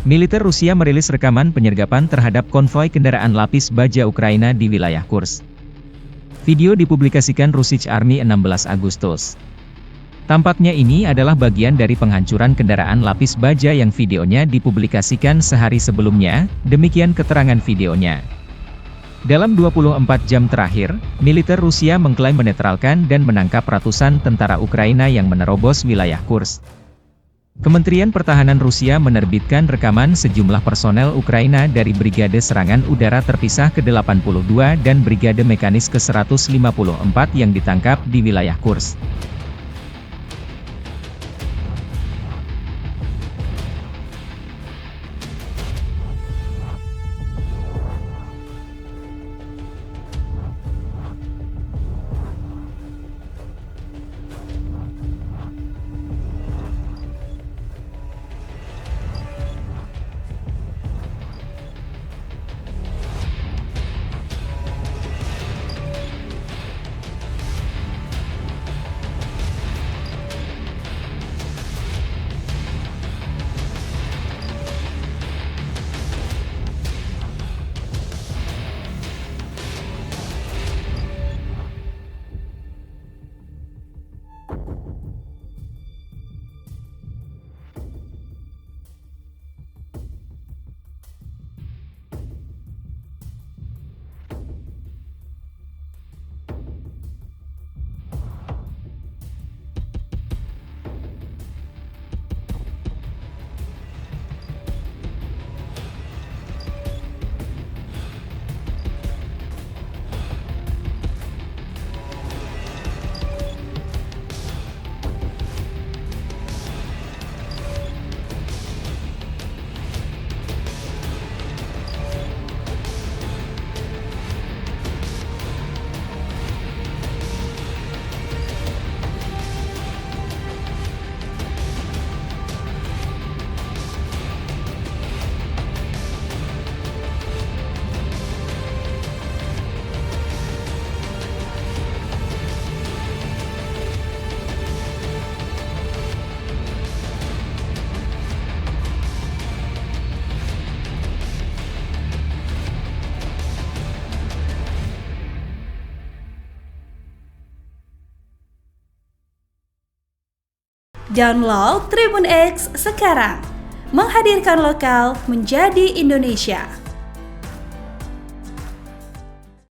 Militer Rusia merilis rekaman penyergapan terhadap konvoi kendaraan lapis baja Ukraina di wilayah Kursk. Video dipublikasikan Russian Army 16 Agustus. Tampaknya ini adalah bagian dari penghancuran kendaraan lapis baja yang videonya dipublikasikan sehari sebelumnya, demikian keterangan videonya. Dalam 24 jam terakhir, militer Rusia mengklaim menetralkan dan menangkap ratusan tentara Ukraina yang menerobos wilayah Kursk. Kementerian Pertahanan Rusia menerbitkan rekaman sejumlah personel Ukraina dari Brigade Serangan Udara Terpisah ke-82 dan Brigade Mekanis ke-154 yang ditangkap di wilayah Kursk. Download Tribun X sekarang, menghadirkan lokal menjadi Indonesia.